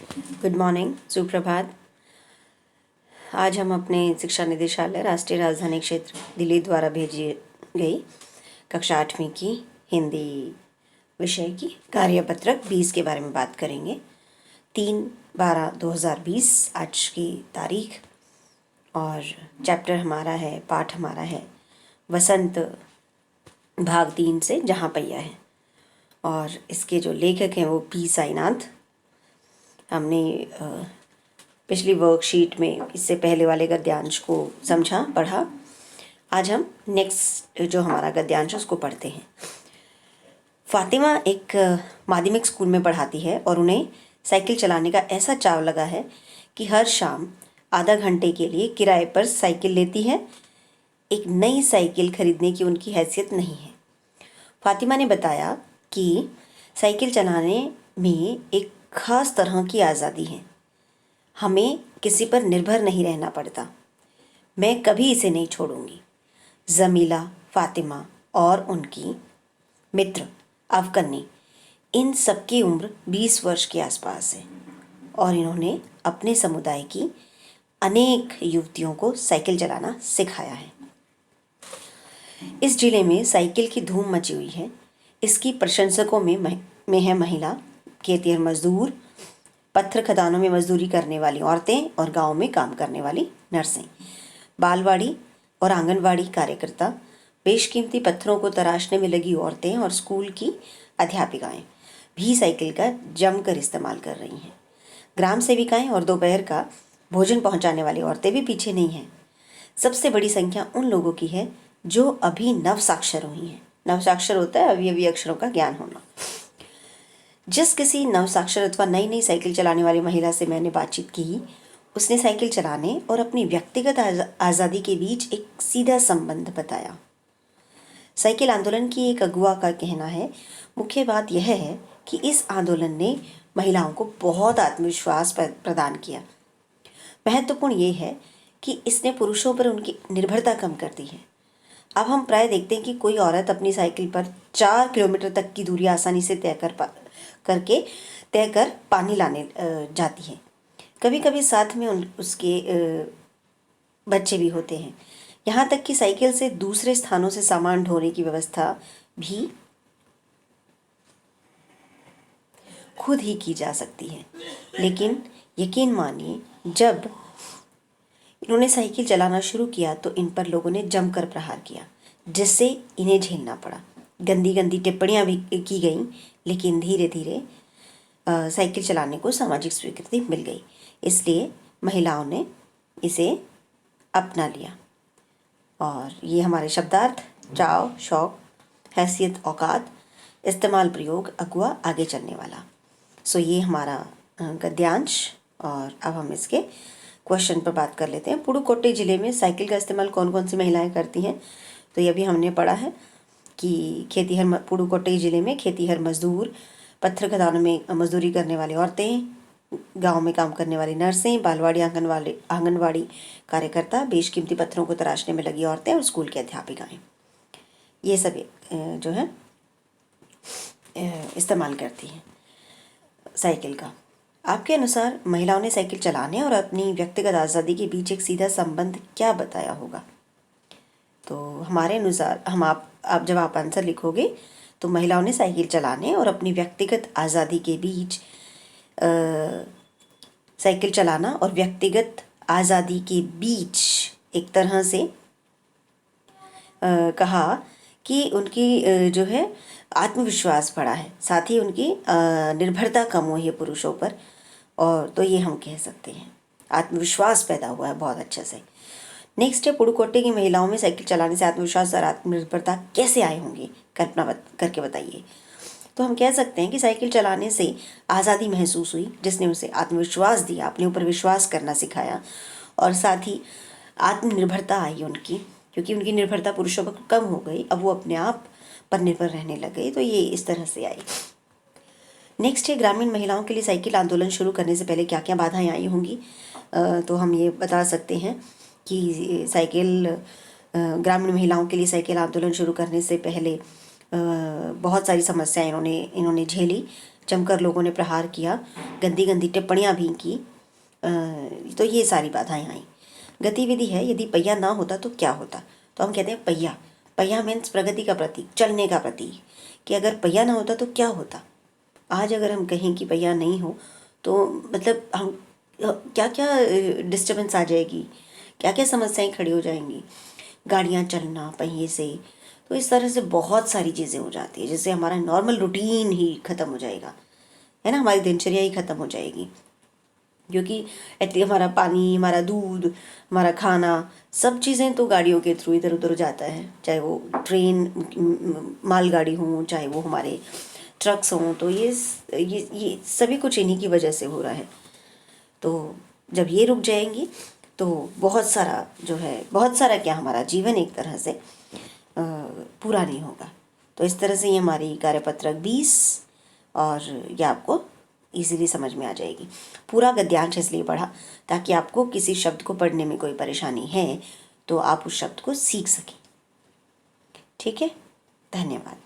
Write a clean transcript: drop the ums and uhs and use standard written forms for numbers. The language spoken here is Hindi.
गुड मॉर्निंग, सुप्रभात। आज हम अपने शिक्षा निदेशालय राष्ट्रीय राजधानी क्षेत्र दिल्ली द्वारा भेजी गई कक्षा 8वीं की हिंदी विषय की कार्यपत्रक 20 के बारे में बात करेंगे। 3/12/2020 आज की तारीख और चैप्टर हमारा है, पाठ हमारा है वसंत भाग 3 से जहाँ पैया है। और इसके जो लेखक हैं वो पी साईनाथ। हमने पिछली वर्कशीट में इससे पहले वाले गद्यांश को समझा, पढ़ा। आज हम नेक्स्ट जो हमारा गद्यांश उसको पढ़ते हैं। फातिमा एक माध्यमिक स्कूल में पढ़ाती है और उन्हें साइकिल चलाने का ऐसा चाव लगा है कि हर शाम आधा घंटे के लिए किराए पर साइकिल लेती है। एक नई साइकिल खरीदने की उनकी हैसियत नहीं है। फातिमा ने बताया कि साइकिल चलाने में एक खास तरह की आज़ादी है। हमें किसी पर निर्भर नहीं रहना पड़ता। मैं कभी इसे नहीं छोड़ूंगी। जमीला, फातिमा और उनकी मित्र अफकन्नी, इन सबकी उम्र 20 वर्ष के आसपास है और इन्होंने अपने समुदाय की अनेक युवतियों को साइकिल चलाना सिखाया है। इस जिले में साइकिल की धूम मची हुई है। इसकी प्रशंसकों में है महिला, खेतिहर मजदूर, पत्थर खदानों में मजदूरी करने वाली औरतें और गांव में काम करने वाली नर्सें, बालवाड़ी और आंगनवाड़ी कार्यकर्ता, बेशकीमती पत्थरों को तराशने में लगी औरतें और स्कूल की अध्यापिकाएं भी साइकिल का जमकर इस्तेमाल कर रही हैं। ग्राम सेविकाएं और दोपहर का भोजन पहुंचाने वाली औरतें भी पीछे नहीं हैं। सबसे बड़ी संख्या उन लोगों की है जो अभी नवसाक्षर हुई हैं। नवसाक्षर होता है अवयवी अक्षरों का ज्ञान होना। जिस किसी नवसाक्षर अथवा नई नई साइकिल चलाने वाली महिला से मैंने बातचीत की, उसने साइकिल चलाने और अपनी व्यक्तिगत आज़ादी के बीच एक सीधा संबंध बताया। साइकिल आंदोलन की एक अगुआ का कहना है, मुख्य बात यह है कि इस आंदोलन ने महिलाओं को बहुत आत्मविश्वास प्रदान किया। महत्वपूर्ण ये है कि इसने पुरुषों पर उनकी निर्भरता कम कर दी है। अब हम प्राय देखते हैं कि कोई औरत अपनी साइकिल पर 4 किलोमीटर तक की दूरी आसानी से तय कर पानी लाने जाती है। कभी कभी साथ में उसके बच्चे भी होते हैं। यहाँ तक कि साइकिल से दूसरे स्थानों से सामान ढोने की व्यवस्था भी खुद ही की जा सकती है। लेकिन यकीन मानिए, जब इन्होंने साइकिल चलाना शुरू किया तो इन पर लोगों ने जमकर प्रहार किया, जिससे इन्हें झेलना पड़ा। गंदी गंदी टिप्पणियां भी की गईं, लेकिन धीरे धीरे साइकिल चलाने को सामाजिक स्वीकृति मिल गई। इसलिए महिलाओं ने इसे अपना लिया। और ये हमारे शब्दार्थ: चाव, शौक, हैसियत, औकात, इस्तेमाल, प्रयोग, अगुआ, आगे चलने वाला। सो ये हमारा गद्यांश। और अब हम इसके क्वेश्चन पर बात कर लेते हैं। पुडुकोट्टई जिले में साइकिल का इस्तेमाल कौन कौन सी महिलाएं करती हैं? तो ये भी हमने पढ़ा है कि पुडुकोट्टई जिले में खेतीहर मजदूर, पत्थर खदानों में मजदूरी करने वाली औरतें, गांव में काम करने वाली नर्सें, बालवाड़ी आंगनवाड़ी कार्यकर्ता, बेशकीमती पत्थरों को तराशने में लगी औरतें और स्कूल की अध्यापिकाएं, ये सब जो है इस्तेमाल करती हैं साइकिल का। आपके अनुसार महिलाओं ने साइकिल चलाने और अपनी व्यक्तिगत आज़ादी के बीच एक सीधा संबंध क्या बताया होगा? तो हमारे अनुसार आप जब आप आंसर लिखोगे तो महिलाओं ने साइकिल चलाने और अपनी व्यक्तिगत आज़ादी के बीच साइकिल चलाना और व्यक्तिगत आज़ादी के बीच एक तरह से कहा कि उनकी जो है आत्मविश्वास बढ़ा है, साथ ही उनकी निर्भरता कम हुई है पुरुषों पर। और तो ये हम कह सकते हैं आत्मविश्वास पैदा हुआ है बहुत अच्छे से। नेक्स्ट है, पुडुकोट्टई की महिलाओं में साइकिल चलाने से आत्मविश्वास और आत्मनिर्भरता कैसे आए होंगे, कल्पना करके बताइए। तो हम कह सकते हैं कि साइकिल चलाने से आज़ादी महसूस हुई, जिसने उसे आत्मविश्वास दिया, अपने ऊपर विश्वास करना सिखाया, और साथ ही आत्मनिर्भरता आई उनकी, क्योंकि उनकी निर्भरता पुरुषों पर कम हो गई। अब वो अपने आप पर निर्भर रहने लग गई। तो ये इस तरह से आई। नेक्स्ट है, ग्रामीण महिलाओं के लिए साइकिल आंदोलन शुरू करने से पहले क्या क्या बाधाएं आई होंगी? तो हम ये बता सकते हैं कि ग्रामीण महिलाओं के लिए साइकिल आंदोलन शुरू करने से पहले बहुत सारी समस्याएं इन्होंने झेली। जमकर लोगों ने प्रहार किया, गंदी गंदी टिप्पणियाँ भी की। तो ये सारी बाधाएं आई। गतिविधि है, यदि पहिया ना होता तो क्या होता? तो हम कहते हैं पहिया। पहिया मीन्स प्रगति का प्रतीक, चलने का प्रतीक, कि अगर पहिया ना होता तो क्या होता। आज अगर हम कहें कि पहिया नहीं हो तो मतलब हम क्या क्या डिस्टर्बेंस आ जाएगी, क्या क्या समस्याएं खड़ी हो जाएंगी। गाड़ियाँ चलना पहिए से, तो इस तरह से बहुत सारी चीज़ें हो जाती है, जिससे हमारा नॉर्मल रूटीन ही ख़त्म हो जाएगा, है ना, हमारी दिनचर्या ही ख़त्म हो जाएगी। क्योंकि हमारा पानी, हमारा दूध, हमारा खाना, सब चीज़ें तो गाड़ियों के थ्रू इधर उधर जाता है, चाहे वो ट्रेन मालगाड़ी हो, चाहे वो हमारे ट्रक्स हों। तो ये सभी कुछ इन्हीं की वजह से हो रहा है। तो जब ये रुक जाएंगी तो बहुत सारा जो है, बहुत सारा क्या, हमारा जीवन एक तरह से पूरा नहीं होगा। तो इस तरह से ये हमारी कार्यपत्रक 20 और ये आपको इजीली समझ में आ जाएगी। पूरा गद्यांश इसलिए पढ़ा ताकि आपको किसी शब्द को पढ़ने में कोई परेशानी है तो आप उस शब्द को सीख सकें। ठीक है, धन्यवाद।